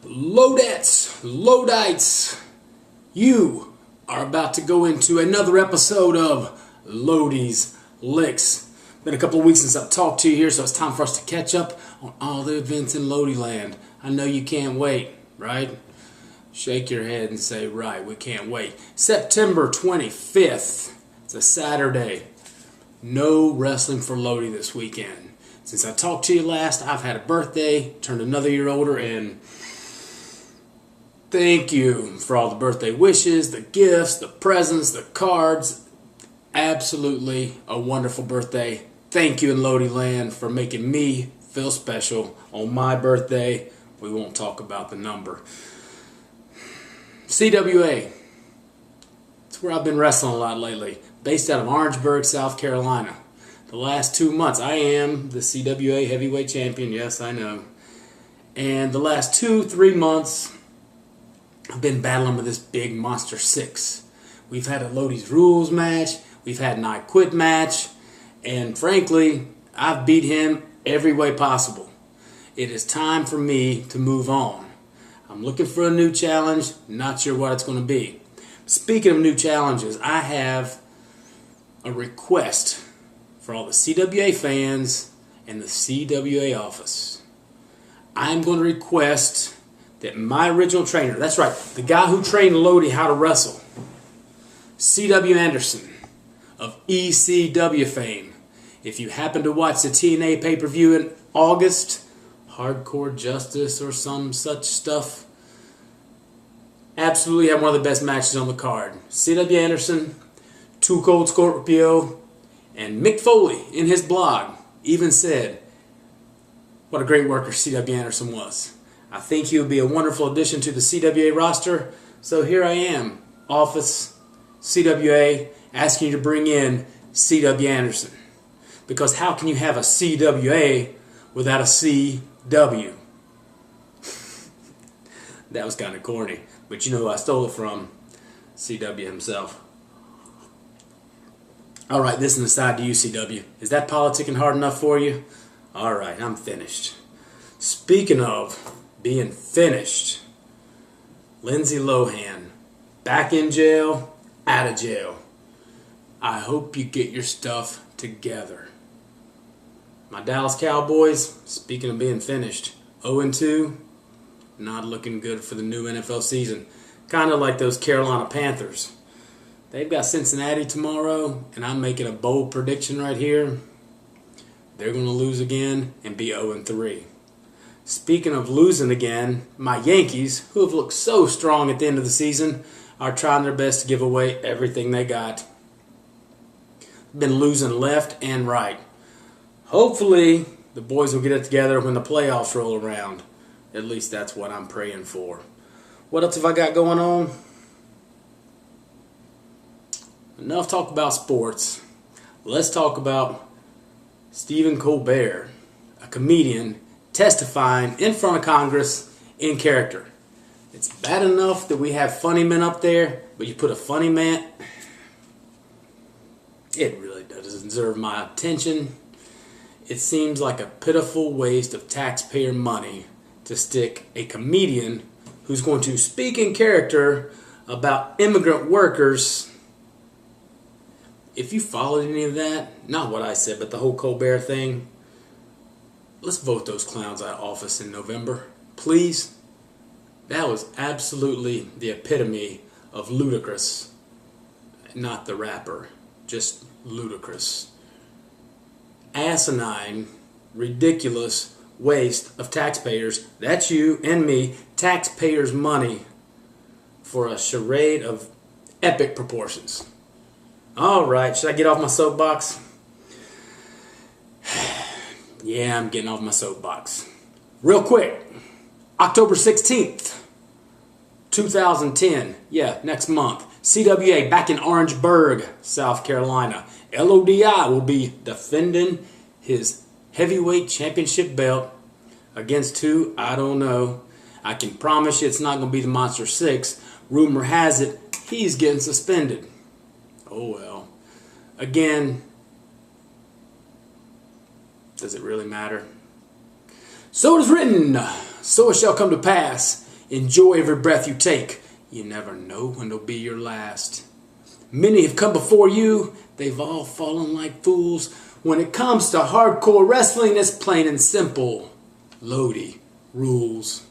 Lodites, you are about to go into another episode of Lodi'S Licks. Been a couple of weeks since I've talked to you here, so it's time for us to catch up on all the events in Lodi land. I know you can't wait, right? Shake your head and say, right, we can't wait. September 25th, it's a Saturday. No wrestling for Lodi this weekend. Since I talked to you last, I've had a birthday, turned another year older, and thank you for all the birthday wishes, the gifts, the presents, the cards. Absolutely a wonderful birthday. Thank you in Lodi land for making me feel special on my birthday. We won't talk about the number. CWA. It's where I've been wrestling a lot lately. Based out of Orangeburg, South Carolina. The last 2 months, I am the CWA heavyweight champion. Yes, I know. And the last 2-3 months, I've been battling with this big monster Sixx. We've had a Lodi's Rules match. We've had an I Quit match. And frankly, I've beat him every way possible. It is time for me to move on. I'm looking for a new challenge. Not sure what it's going to be. Speaking of new challenges, I have a request for all the CWA fans and the CWA office. I'm going to request that my original trainer, that's right, the guy who trained Lodi how to wrestle, C.W. Anderson of ECW fame. If you happen to watch the TNA pay-per-view in August, Hardcore Justice or some such stuff, absolutely had one of the best matches on the card. C.W. Anderson, Too Cold Scorpio, and Mick Foley in his blog even said what a great worker C.W. Anderson was. I think he would be a wonderful addition to the CWA roster. So here I am, Office CWA, asking you to bring in C.W. Anderson. Because how can you have a CWA without a CW? That was kind of corny. But you know who I stole it from? CW himself. Alright, this is an aside to you, CW. Is that politicking hard enough for you? Alright, I'm finished. Speaking of being finished, Lindsay Lohan, back in jail, out of jail. I hope you get your stuff together. My Dallas Cowboys, speaking of being finished, 0-2, not looking good for the new NFL season. Kind of like those Carolina Panthers. They've got Cincinnati tomorrow, and I'm making a bold prediction right here. They're going to lose again and be 0-3. Speaking of losing again, my Yankees, who have looked so strong at the end of the season, are trying their best to give away everything they got. Been losing left and right. Hopefully, the boys will get it together when the playoffs roll around. At least that's what I'm praying for. What else have I got going on? Enough talk about sports. Let's talk about Stephen Colbert, a comedian testifying in front of Congress in character. It's bad enough that we have funny men up there, but you put a funny man, it really doesn't deserve my attention. It seems like a pitiful waste of taxpayer money to stick a comedian who's going to speak in character about immigrant workers. If you followed any of that, not what I said, but the whole Colbert thing, let's vote those clowns out of office in November. Please. That was absolutely the epitome of ludicrous. Not the rapper, just ludicrous. Asinine, ridiculous waste of taxpayers, that's you and me, taxpayers' money for a charade of epic proportions. Alright, should I get off my soapbox? Yeah, I'm getting off my soapbox. Real quick, October 16th, 2010, yeah, next month, CWA back in Orangeburg, South Carolina. Lodi will be defending his heavyweight championship belt against who? I don't know. I can promise you it's not going to be the Monster Sixx. Rumor has it he's getting suspended. Oh well. Again, does it really matter? So it is written, so it shall come to pass. Enjoy every breath you take. You never know when it'll be your last. Many have come before you. They've all fallen like fools. When it comes to hardcore wrestling, it's plain and simple. Lodi rules.